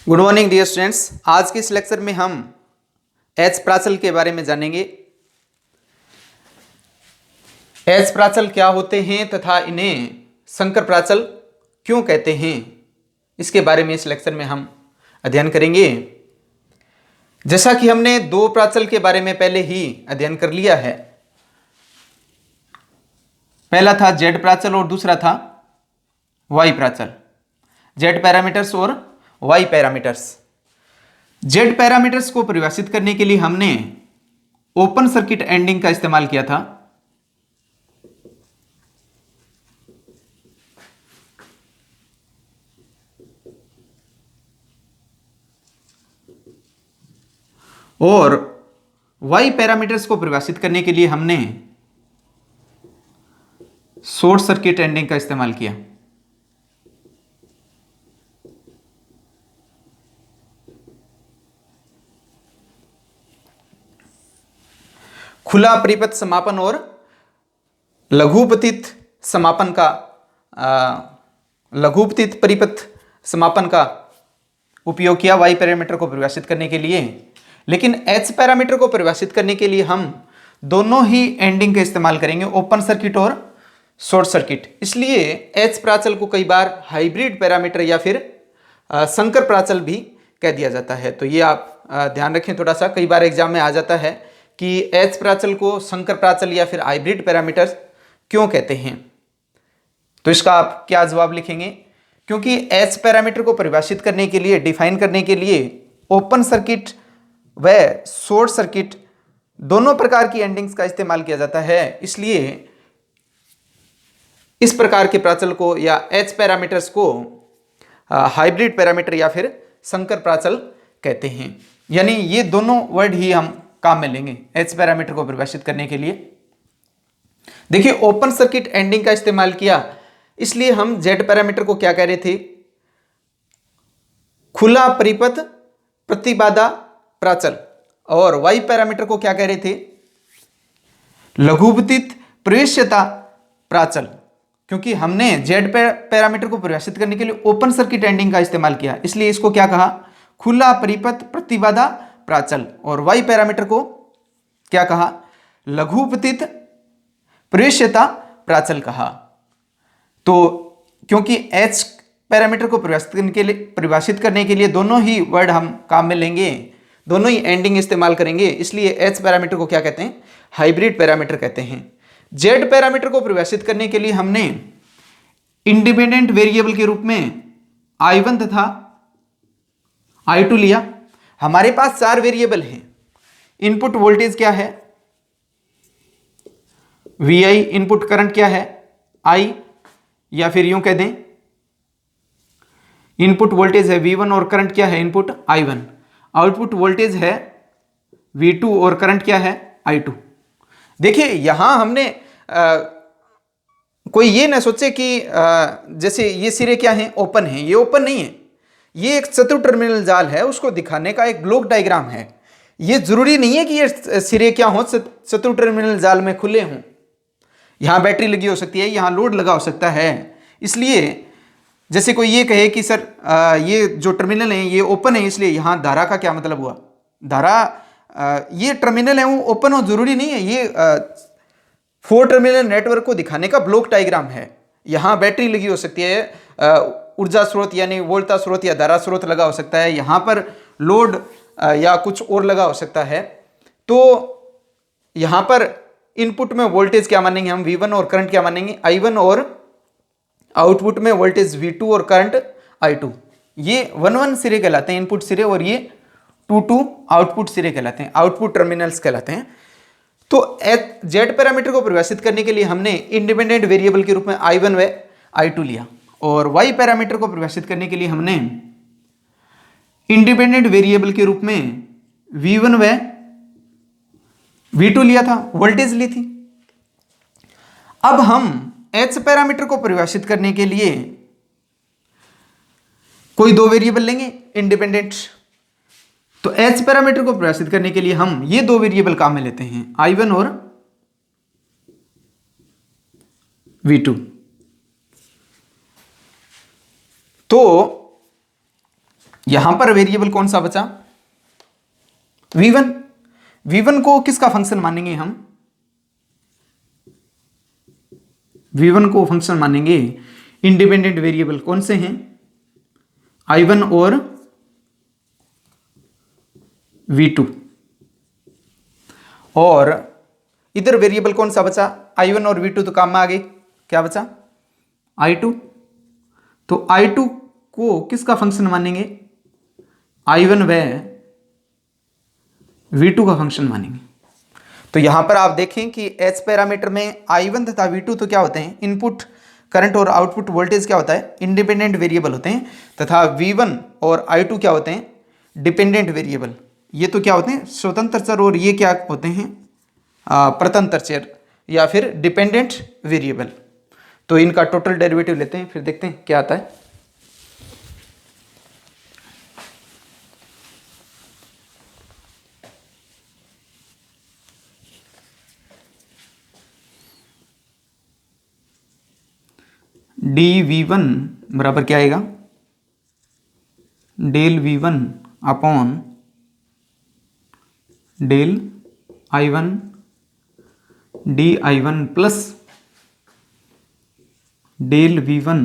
Good morning dear students. आज के इस लेक्चर में हम एच प्राचल के बारे में जानेंगे। एच प्राचल क्या होते हैं तथा इन्हें संकर प्राचल क्यों कहते हैं, इसके बारे में इस लेक्चर में हम अध्ययन करेंगे। जैसा कि हमने दो प्राचल के बारे में पहले ही अध्ययन कर लिया है। पहला था जेड प्राचल और दूसरा था वाई प्राचल। जेड पैरामीटर्स और वाई पैरामीटर्स। जेड पैरामीटर्स को परिभाषित करने के लिए हमने ओपन सर्किट एंडिंग का इस्तेमाल किया था। और वाई पैरामीटर्स को परिभाषित करने के लिए हमने शॉर्ट सर्किट एंडिंग का इस्तेमाल किया। खुला परिपथ समापन और लघुपतित समापन का लघुपतित परिपथ समापन का उपयोग किया वाई पैरामीटर को परिभाषित करने के लिए। लेकिन एच पैरामीटर को परिभाषित करने के लिए हम दोनों ही एंडिंग का इस्तेमाल करेंगे, ओपन सर्किट और शॉर्ट सर्किट। इसलिए एच प्राचल को कई बार हाइब्रिड पैरामीटर या फिर संकर प्राचल भी कह दिया जाता है। तो ये आप ध्यान रखें थोड़ा सा, कई बार एग्जाम में आ जाता है कि एच प्राचल को संकर प्राचल या फिर हाइब्रिड पैरामीटर क्यों कहते हैं। तो इसका आप क्या जवाब लिखेंगे? क्योंकि एच पैरामीटर को परिभाषित करने के लिए, डिफाइन करने के लिए ओपन सर्किट व शॉर्ट सर्किट दोनों प्रकार की एंडिंग्स का इस्तेमाल किया जाता है। इसलिए इस प्रकार के प्राचल को या एच पैरामीटर्स को हाइब्रिड पैरामीटर या फिर संकर प्राचल कहते हैं। यानी ये दोनों वर्ड ही हम काम में लेंगे एच पैरामीटर को परिभाषित करने के लिए। देखिए, ओपन सर्किट एंडिंग का इस्तेमाल किया, इसलिए हम जेड पैरामीटर को क्या कह रहे थे? खुला परिपथ प्रतिबाधा प्राचल। और वाई पैरामीटर को क्या कह रहे थे? लघुपतित प्रवेश्यता प्राचल। क्योंकि हमने जेड पैरामीटर को परिभाषित करने के लिए ओपन सर्किट एंडिंग का इस्तेमाल किया, इसलिए इसको क्या कहा? खुला परिपथ प्रतिबाधा प्राचल। और वाई पैरामीटर को क्या कहा? लघुपतित प्रवेश्यता प्राचल कहा। तो क्योंकि एच पैरामीटर को परिभाषित करने के लिए दोनों ही वर्ड हम काम में लेंगे, दोनों ही एंडिंग इस्तेमाल करेंगे, इसलिए एच पैरामीटर को क्या कहते हैं? हाइब्रिड पैरामीटर कहते हैं। जेड पैरामीटर को परिभाषित करने के लिए हमने इंडिपेंडेंट वेरिएबल के रूप में I1 तथा I2 लिया। हमारे पास चार वेरिएबल हैं। इनपुट वोल्टेज क्या है? VI। इनपुट करंट क्या है? I। या फिर यूं कह दें, इनपुट वोल्टेज है V1 और करंट क्या है? Input I1। आउटपुट वोल्टेज है V2 और करंट क्या है? I2। देखिए, यहां हमने कोई ये ना सोचे कि जैसे ये सिरे क्या हैं? ओपन है। ये ओपन नहीं है, ये एक चतुर टर्मिनल जाल है, उसको दिखाने का एक ब्लॉक डायग्राम है। ये जरूरी नहीं है कि ये सिरे क्या हो? चतुर टर्मिनल जाल में खुले हों। यहां बैटरी लगी हो सकती है, यहां लोड लगा हो सकता है। इसलिए जैसे कोई ये कहे कि सर ये जो टर्मिनल है ये ओपन है, इसलिए यहां धारा का क्या मतलब हुआ? धारा ये टर्मिनल है वो ओपन हो, जरूरी नहीं है। ये 4 टर्मिनल नेटवर्क को दिखाने का ब्लॉक डायग्राम है। यहां बैटरी लगी हो सकती है, ऊर्जा स्रोत यानी वोल्टा स्रोत या धारा स्रोत लगा हो सकता है, यहां पर लोड या कुछ और लगा हो सकता है। तो यहां पर इनपुट में वोल्टेज क्या मानेंगे हम? V1 और करंट क्या मानेंगे? I1। और आउटपुट में वोल्टेज V2 और करंट I2। ये 1-1 सिरे कहलाते हैं, इनपुट सिरे, और ये 2-2 आउटपुट सिरे कहलाते हैं, आउटपुट टर्मिनल्स कहलाते हैं। तो जेड पैरामीटर को परिभाषित करने के लिए हमने इंडिपेंडेंट वेरिएबल के रूप में I1 व I2 लिया। और वाई पैरामीटर को परिभाषित करने के लिए हमने इंडिपेंडेंट वेरिएबल के रूप में V1 व V2 लिया था, वोल्टेज ली थी। अब हम एच पैरामीटर को परिभाषित करने के लिए कोई दो वेरिएबल लेंगे इंडिपेंडेंट। तो एच पैरामीटर को परिभाषित करने के लिए हम ये दो वेरिएबल काम में लेते हैं, I1 और V2। तो यहां पर वेरिएबल कौन सा बचा, v1। v1 को किसका फंक्शन मानेंगे हम, v1 को फंक्शन मानेंगे इंडिपेंडेंट वेरिएबल कौन से हैं, i1 और v2। और इधर वेरिएबल कौन सा बचा, i1 और v2 तो काम में आ गए, क्या बचा i2। तो i2 को किसका फंक्शन मानेंगे, i1 व v2 का फंक्शन मानेंगे। तो यहां पर आप देखें कि h पैरामीटर में i1 तथा v2 तो क्या होते हैं, इनपुट करंट और आउटपुट वोल्टेज क्या होता है, इंडिपेंडेंट वेरिएबल होते हैं, तथा v1 और i2 क्या होते हैं, डिपेंडेंट वेरिएबल। ये तो क्या होते हैं, स्वतंत्र चर, और ये क्या होते हैं, प्रतंत्र चर या फिर डिपेंडेंट वेरिएबल। तो इनका टोटल डेरिवेटिव लेते हैं, फिर देखते हैं क्या आता है। dv1 बराबर क्या आएगा, del v1 upon del i1 di1 plus del v1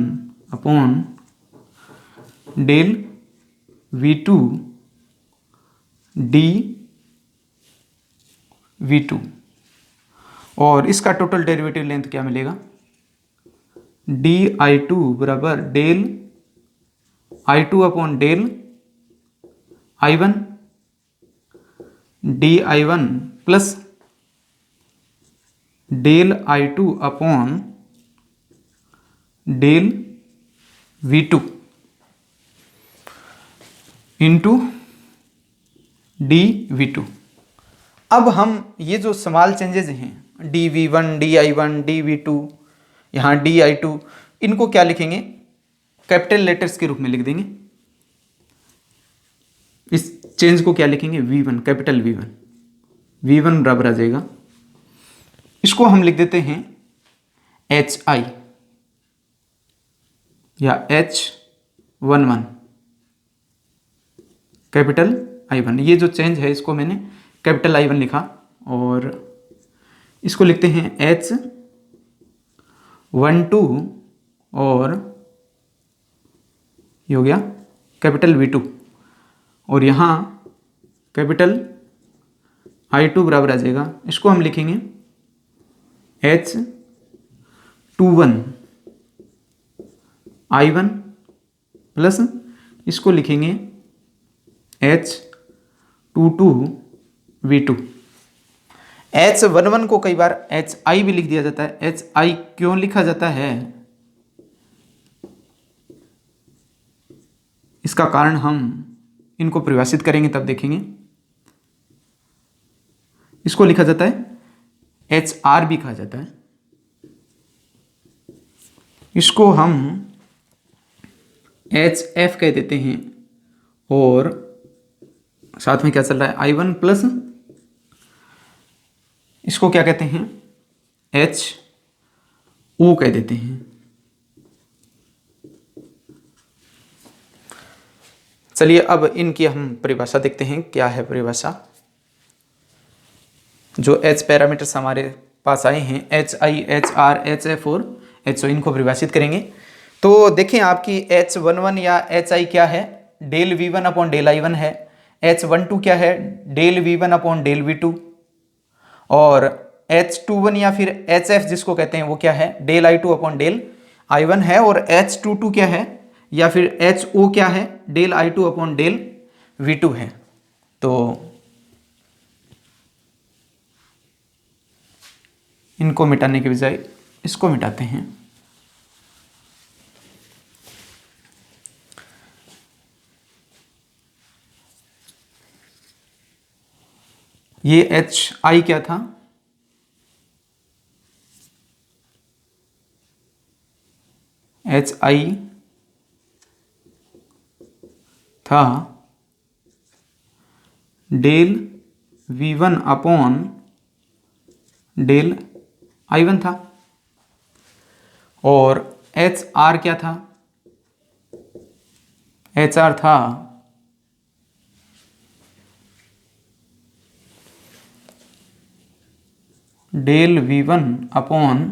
upon del v2 dv2। और इसका टोटल डेरिवेटिव लेंथ क्या मिलेगा, di2 बराबर del i2 upon del i1 di1 plus del i2 upon del v2 into dv2। अब हम ये जो small changes हैं dv1 di1 dv2 यहाँ di2, इनको क्या लिखेंगे, कैपिटल लेटर्स के रूप में लिख देंगे। इस चेंज को क्या लिखेंगे, v1, कैपिटल v1 बराबर आ जाएगा, इसको हम लिख देते हैं hi या h11 कैपिटल i1। ये जो चेंज है इसको मैंने कैपिटल I1 लिखा, और इसको लिखते हैं h12 और ये हो गया कैपिटल v2, और यहाँ कैपिटल I2 बराबर आ जाएगा, इसको हम लिखेंगे h21 I1 प्लस इसको लिखेंगे h22 v2। h11 को कई बार hi भी लिख दिया जाता है। hi क्यों लिखा जाता है, इसका कारण हम इनको परिभाषित करेंगे तब देखेंगे। इसको लिखा जाता है hr भी कहा जाता है, इसको हम hf कह देते हैं, और साथ में क्या चल रहा है I1 प्लस इसको क्या कहते हैं HO कह देते हैं। चलिए अब इनकी हम परिभाषा देखते हैं, क्या है परिभाषा। जो H पैरामीटर्स हमारे पास आए हैं HI, HR, HF और HO, इनको परिभाषित करेंगे। तो देखें आपकी H11 या HI क्या है, del V1 upon del I1 है। H12 क्या है, del V1 upon del V2, और H21 या फिर HF जिसको कहते हैं वो क्या है, del I2 upon del I1 है। और H22 क्या है या फिर HO क्या है, del I2 upon del V2 है। तो इनको मिटाने के बजाय इसको मिटाते हैं। ये HI क्या था, HI था del V1 upon del I1 था, और HR क्या था, HR था del V1 upon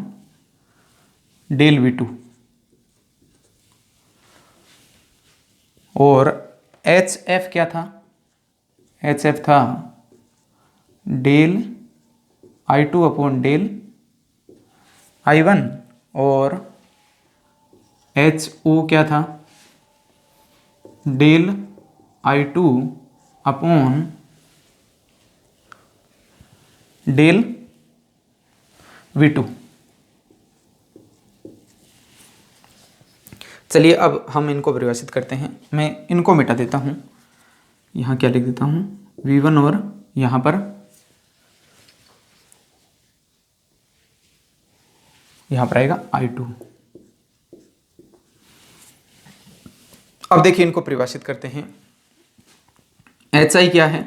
del V2, और HF क्या था? HF था del I2 upon del I1, और HO क्या था? Del I2 upon del V2। चलिए अब हम इनको परिभाषित करते हैं। मैं इनको मिटा देता हूँ, यहाँ क्या लिख देता हूँ V1, और यहाँ पर आएगा I2। अब देखिए इनको परिभाषित करते हैं। HI क्या है?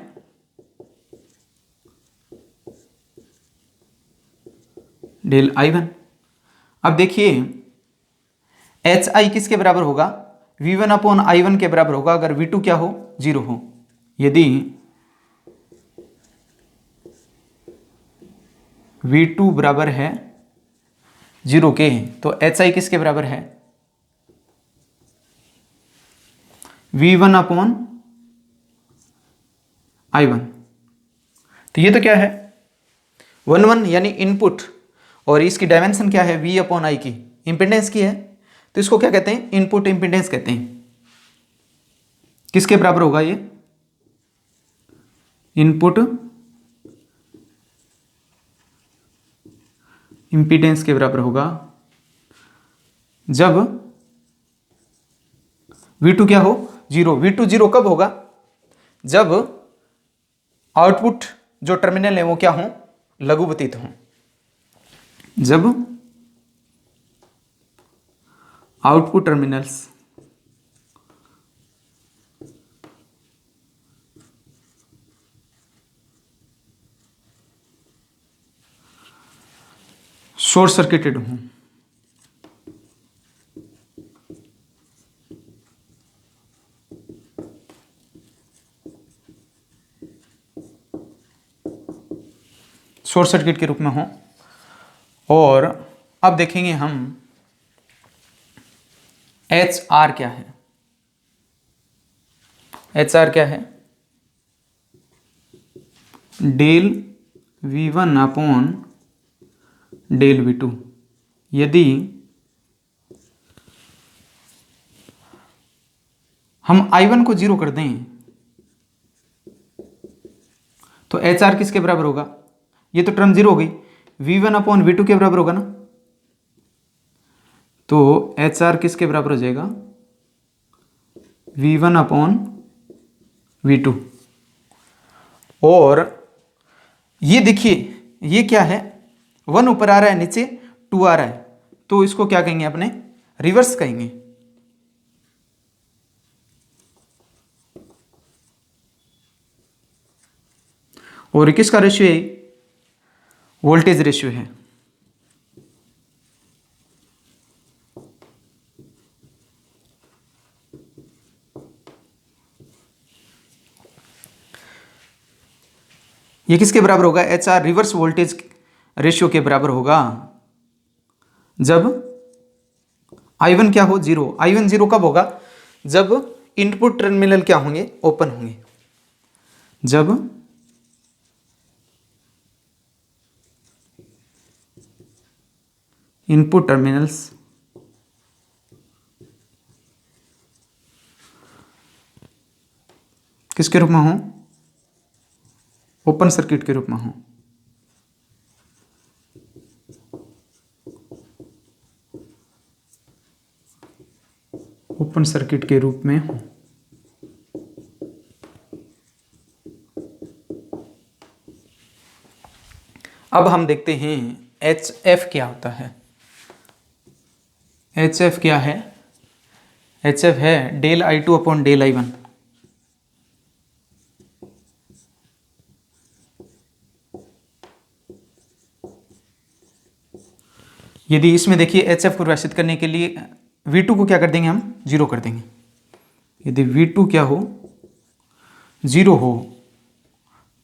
Del I1। अब देखिए HI किसके बराबर होगा? V1 अपॉन I1 के बराबर होगा अगर V2 क्या हो? 0 हो। यदि V2 बराबर है 0 के, तो HI किसके बराबर है? V1 upon I1। तो ये तो क्या है 1 1, यानी इनपुट, और इसकी डायमेंशन क्या है? V अपॉन I की इम्पिडेंस की है, तो इसको क्या कहते हैं? इनपुट इम्पिडेंस कहते हैं। किसके बराबर होगा ये? इनपुट इम्पिडेंस के बराबर होगा जब V2 क्या हो? 0। V2 0 कब होगा? जब आउटपुट जो टर्मिनल है वो क्या हो? लघुपतित हो। जब आउटपुट टर्मिनल्स शॉर्ट सर्किटेड हो। शॉर्ट सर्किट के रूप में हो। और अब देखेंगे हम HR क्या है? HR क्या है? Del V1 upon del V2। यदि हम I1 को 0 कर दें तो HR किसके बराबर होगा? ये तो टर्म 0 हो गई, V1 अपॉन V2 के बराबर होगा ना। तो HR किसके बराबर हो जाएगा? V1 upon V2। और ये देखिए ये क्या है? 1 ऊपर आ रहा है, नीचे 2 आ रहा है, तो इसको क्या कहेंगे? अपने रिवर्स कहेंगे। और किसका रेशियो है? वोल्टेज रेशियो है। ये किसके बराबर होगा? HR रिवर्स वोल्टेज रेशियो के बराबर होगा जब I1 क्या हो? 0। I1 0 कब होगा? जब इनपुट टर्मिनल क्या होंगे? ओपन होंगे। जब इनपुट टर्मिनल्स किसके रूप में हो? ओपन सर्किट के रूप में हो। ओपन सर्किट के रूप में हो। अब हम देखते हैं HF क्या होता है। HF क्या है? HF है del I2 upon del I1। यदि इसमें देखिए HF को परिभाषित करने के लिए V2 को क्या कर देंगे? हम 0 कर देंगे। यदि V2 क्या हो? 0 हो,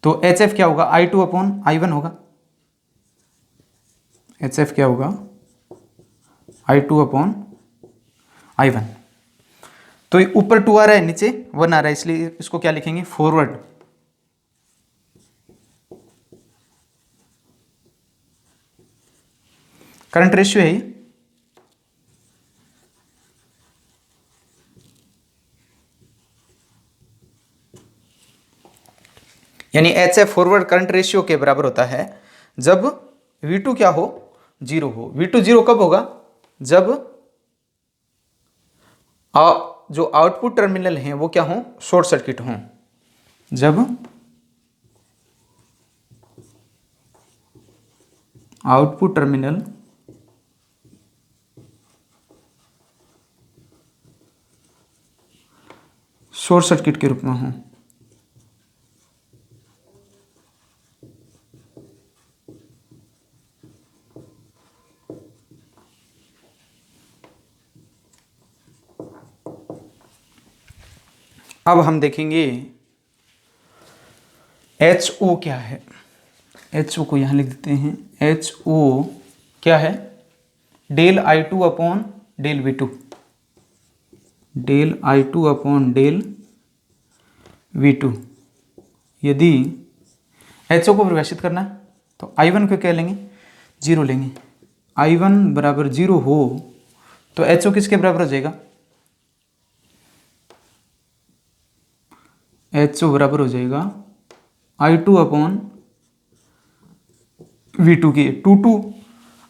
तो HF क्या होगा? I2 अपॉन I1 होगा। एच एफ क्या होगा, I2/I1। तो ऊपर 2 आ रहा है, नीचे 1 आ रहा है, इसलिए इसको क्या लिखेंगे, फॉरवर्ड। करंट रेशियो है ये। यानी H F forward current ratio के बराबर होता है जब V2 क्या हो, 0 हो। V2 0 कब होगा, जब जो आउटपुट टर्मिनल हैं वो क्या हो, शॉर्ट सर्किट हों। जब आउटपुट टर्मिनल शॉर्ट सर्किट के रूप में हो। अब हम देखेंगे HO क्या है। HO को यहां लिख देते हैं। HO क्या है, डेल I2/डेल V2, डेल I2/डेल V2। यदि HO को परिभाषित करना है तो I1 को क्या लेंगे, 0 लेंगे। I1 बराबर 0 हो तो HO किसके बराबर हो जाएगा, HO बराबर हो जाएगा I2/V2 की। 2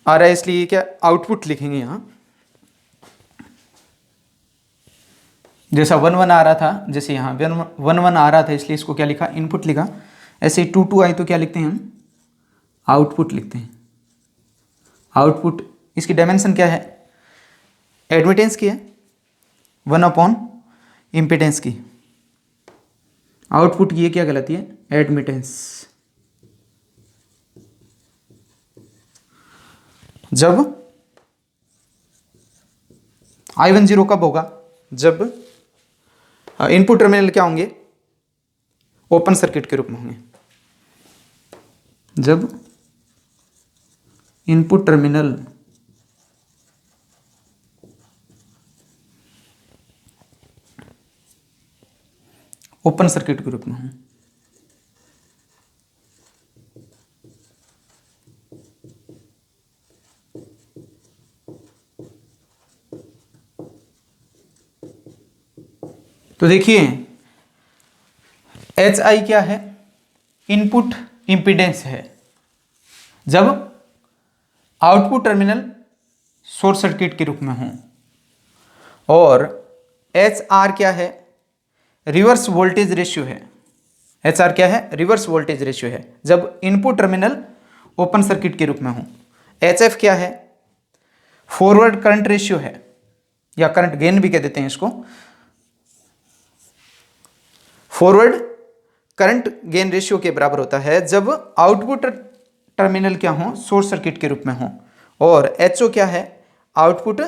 आ रहा है इसलिए क्या आउटपुट लिखेंगे यहां। जैसा 1 आ रहा था, जैसे यहाँ 1 आ रहा था इसलिए इसको क्या लिखा, इनपुट लिखा। ऐसे ही 2 आई तो क्या लिखते हैं हम, आउटपुट लिखते हैं। आउटपुट इसकी डायमेंशन क्या है, एडमिटेंस की है, 1/इम्पिडेंस की। आउटपुट ये क्या कहलाती है, एडमिटेंस। जब I1 0 कब होगा, जब इनपुट टर्मिनल क्या होंगे, ओपन सर्किट के रूप में होंगे। जब इनपुट टर्मिनल ओपन सर्किट के रूप में हो। तो देखिए HI क्या है, इनपुट इंपीडेंस है जब आउटपुट टर्मिनल शॉर्ट सर्किट के रूप में हो। और HR क्या है, रिवर्स वोल्टेज रेशियो है। HR क्या है, रिवर्स वोल्टेज रेशियो है जब इनपुट टर्मिनल ओपन सर्किट के रूप में हो। HF क्या है, फॉरवर्ड करंट रेशियो है, या करंट गेन भी कह देते हैं इसको। फॉरवर्ड करंट गेन रेशियो के बराबर होता है जब आउटपुट टर्मिनल क्या हो, शॉर्ट सर्किट के रूप में हो। और HO क्या है, आउटपुट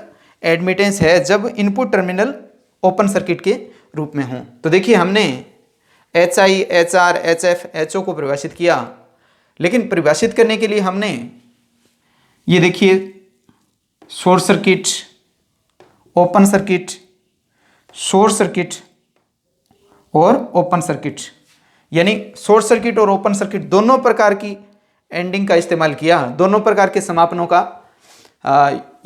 एडमिटेंस है जब इनपुट टर्मिनल ओपन सर्किट के रूप में हो। तो देखिए हमने HI, HR, HF, HO को परिभाषित किया, लेकिन परिभाषित करने के लिए हमने ये देखिए short circuit, open circuit, short circuit और ओपन सर्किट, यानी शॉर्ट सर्किट और ओपन सर्किट दोनों प्रकार की एंडिंग का इस्तेमाल किया, दोनों प्रकार के समापनों का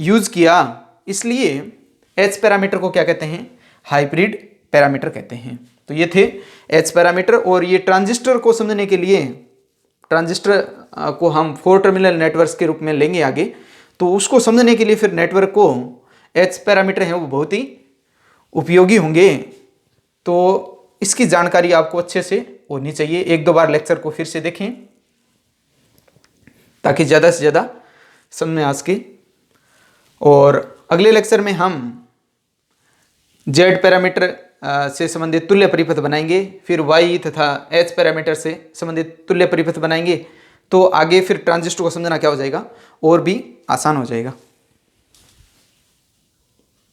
यूज किया। इसलिए H पैरामीटर को क्या कहते हैं, हाइब्रिड पैरामीटर कहते हैं। तो ये थे H पैरामीटर। और ये ट्रांजिस्टर को समझने के लिए, ट्रांजिस्टर को हम 4 टर्मिनल नेटवर्क के रूप में लेंगे आगे, तो उसको समझने के लिए फिर नेटवर्क को H पैरामीटर हैं वो बहुत ही उपयोगी होंगे। तो इसकी जानकारी आपको अच्छे से होनी चाहिए। 1-2 बार लेक्चर को फिर से देखें ताकि ज़्यादा से ज़्यादा समझ में आ सके। और अगले लेक्चर में हम Z पैरामीटर से संबंधित तुल्य परिपथ बनाएंगे, फिर Y तथा H पैरामीटर से संबंधित तुल्य परिपथ बनाएंगे। तो आगे फिर ट्रांजिस्टर को समझना क्या हो जाएगा, और भी आसान हो जाएगा।